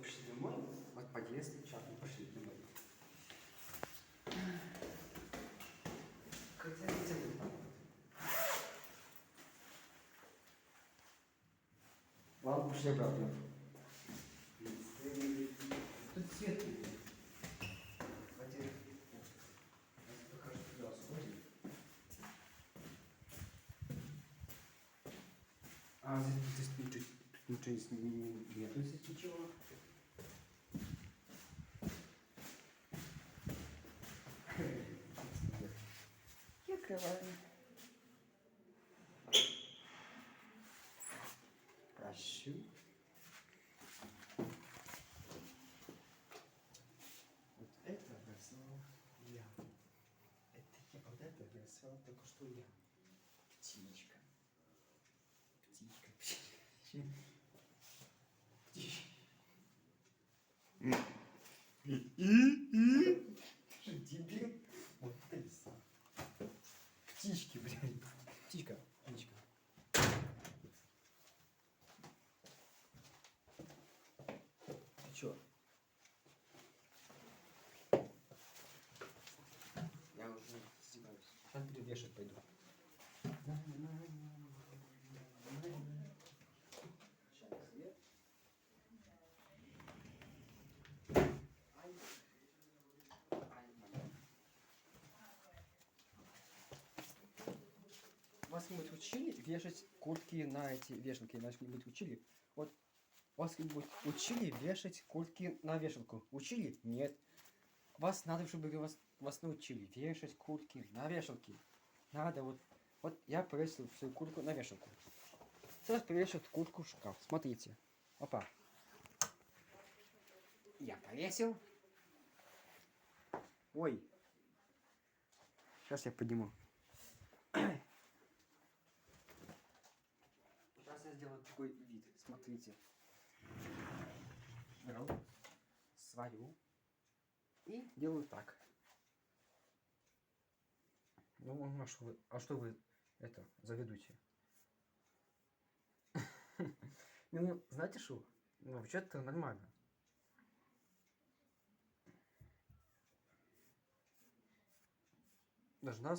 пошли домой. Вот подъезд, сейчас мы пошли домой. Хотя где-то там. Ладно, пошли обратно. Тут свет идет. Хотя, пока что туда сходим. А здесь ничего нету, здесь ничего. Я открываю. Прошу. Вот это нарисовал я. Это я. Вот это нарисовал только что я. Птичка. Птичка. Птичка. Дебил. Вот это сам. Птички, блин. Птичка. Птичка. Ты чё? Я уже издеваюсь. Сейчас буду вешать пойду. Сейчас свет. Вас кто-нибудь учили вешать куртки на эти вешалки? Вас кто-нибудь учили? Вот вас кто-нибудь учили вешать куртки на вешалку? Учили? Нет. Вас надо, чтобы вас научили вешать куртки на вешалки. Надо вот я повесил свою куртку на вешалку. Сейчас повешу эту куртку в шкаф. Смотрите. Опа. Я повесил. Ой. Сейчас я подниму. Сейчас я сделаю такой вид. Смотрите. Беру свою и делаю так. Ну, а что вы это заведете? Ну, знаете что? Ну, вообще-то нормально. Должна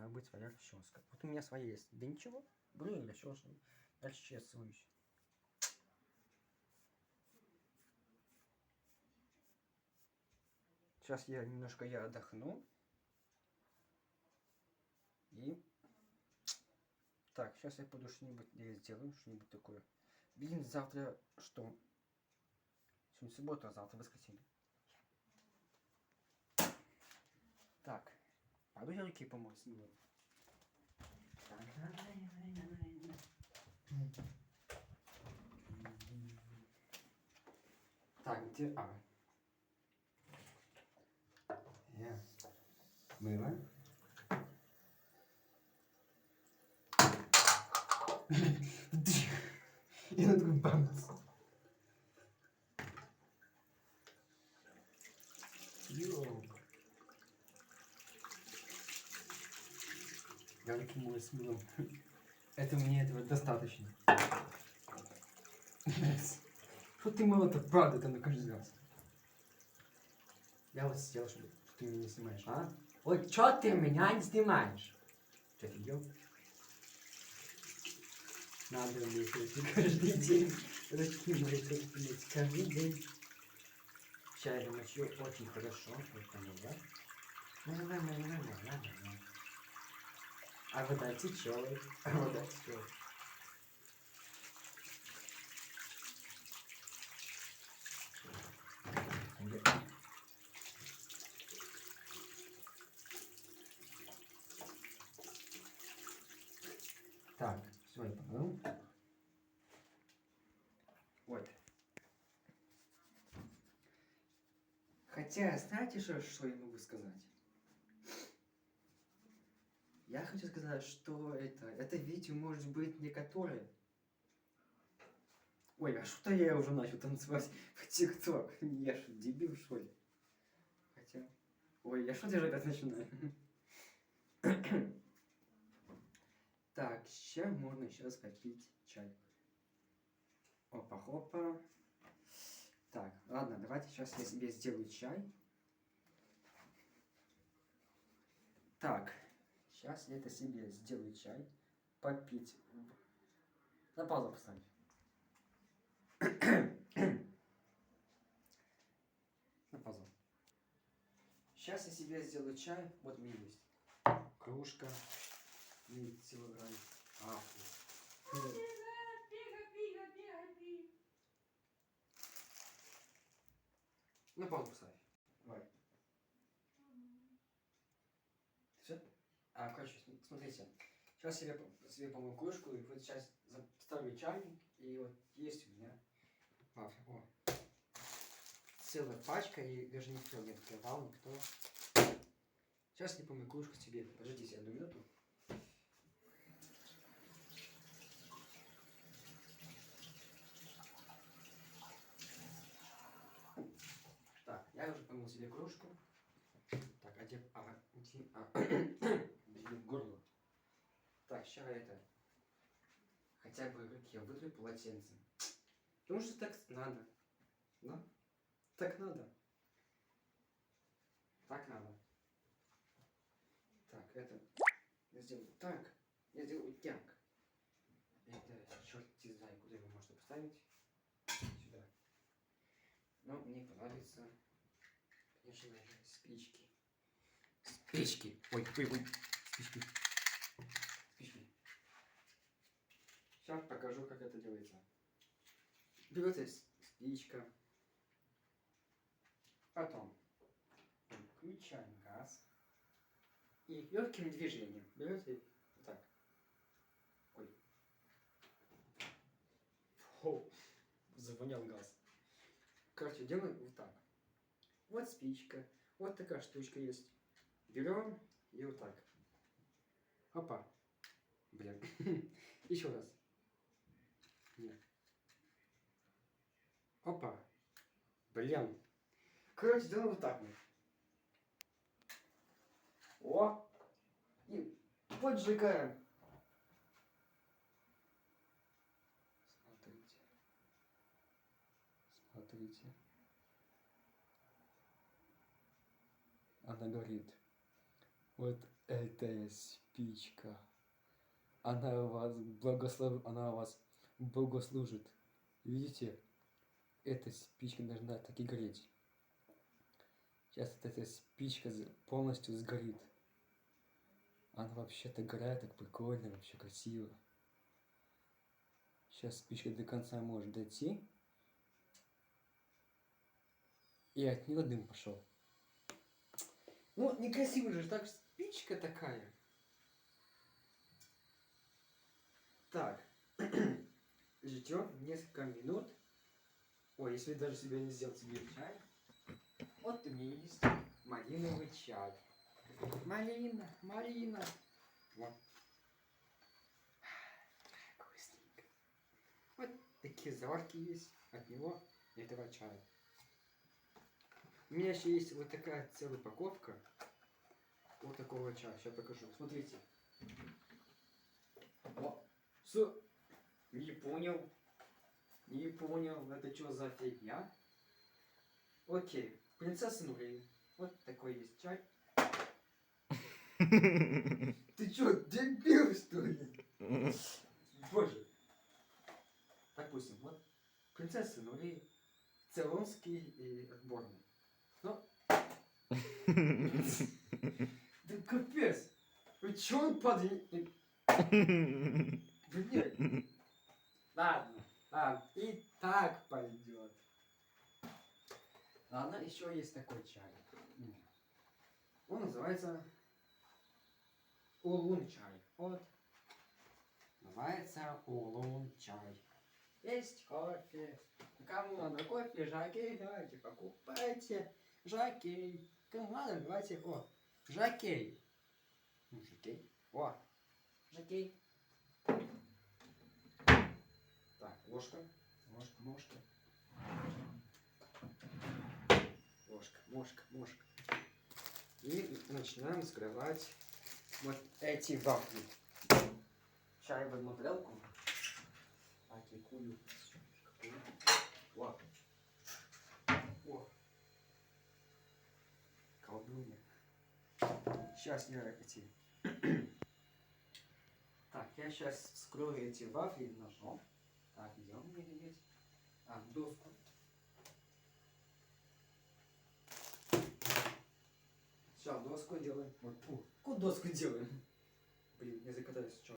быть своя расческа. Вот у меня своя есть. Да ничего, беру и расчесываюсь. Сейчас я немножко отдохну. И... Так, сейчас я пойду что-нибудь сделаю, что-нибудь такое. Блин, завтра что? Сегодня суббота, а завтра воскресенье. Так, пойду я руки помыть с него. Так, где А? Я мыло. И на такой бамс. Йоу. Я руки мою с мылом. Это мне этого достаточно. Что ты мыло-то, правда, это на каждый раз. Я вот сделал, чтобы ты меня не снимаешь, а? Ой, чё ты меня не снимаешь? Что, офигел? Надо мне каждый день руки мыть каждый день. Сейчас я мочу очень хорошо, поэтому да? А вода течет, а вода течет. Так, все, я помыл. Вот. Хотя, знаете, что я могу сказать? Я хочу сказать, что это видео может быть некоторые. Ой, а что я уже начал танцевать в ТикТок? Я что, дебил, что ли? Хотя... Ой, я что даже опять начинаю? Так, сейчас можно попить чай. Опа-хопа. Так, открывать. Сейчас я себе сделаю чай. Так, сейчас я это себе сделаю чай. Попить. На паузу поставь. На паузу. Сейчас я себе сделаю чай. Вот у меня есть кружка. И целый грань. На паузу поставь. Давай. Все? Короче, смотрите. Сейчас я себе помою кружку, и вот сейчас ставлю чайник, и вот есть у меня вафля. О. Целая пачка, и даже никто не открывал, никто. Сейчас я помою кружку себе. Подождите одну минуту. Так, я уже помыл себе кружку. Так, блин, горло. Так, сейчас это. Хотя бы руки я вытру полотенцем. Потому что так надо. Да? Так надо. Так надо. Так, это я сделаю так. Я сделаю так. Это черт не знаю, куда его можно поставить. Сюда. Но мне понадобится, конечно же, спички. Спички. Ой. Спички. Спички. Сейчас покажу, как это делается. Берется спичка. Потом включаем газ. И легким движением берете вот так. Ой. Фу. Завонял газ. Короче, делаем вот так. Вот спичка. Вот такая штучка есть. Берем и вот так. Опа. Блин. Еще раз. Нет. Опа. Блин. Короче, делаем вот так. О. И поджигаем. Смотрите. Она горит. Вот эта спичка. Она вас благословит. Видите? Эта спичка должна так и гореть. Сейчас эта спичка полностью сгорит. Она вообще-то горает так прикольно, вообще красиво. Сейчас спичка до конца может дойти. И от нее дым пошел. Ну, некрасиво же, так спичка такая. Так. Ждем несколько минут. Ой, если даже себе не сделал себе чай. Вот у меня есть малиновый чай. Малина. Вот. Вкусненько. Вот такие заварки есть от него, этого чая. У меня еще есть вот такая целая упаковка вот такого чая. Сейчас покажу. Смотрите. О, все. Не понял. Это что за фигня? Окей. Принцесса Нури. Вот такой есть чай. Ты чё, дебил, что ли? Боже. Допустим, вот принцесса Нури, Цейлонский и отборный. Ну. Да капец. Вы чё он падает? Блин. Ладно. И так пойдет. Ладно, еще есть такой чай. Он называется улун-чай. Вот. Называется улун-чай. Есть кофе. Кому надо кофе, жакей, давайте покупайте. Жакей. Кому надо, давайте. О, жакей. Жакей. О, жакей. Так, ложка. Ложка. И начинаем скрывать вот эти вафли. Чай в одну тарелку. Какую? О. мне. Сейчас я эти... Так, я сейчас вскрою эти вафли ножом. Так, идем мерить. А, доску. Сейчас доску делаем. Вот, доску делаем. Блин, я закатаюсь.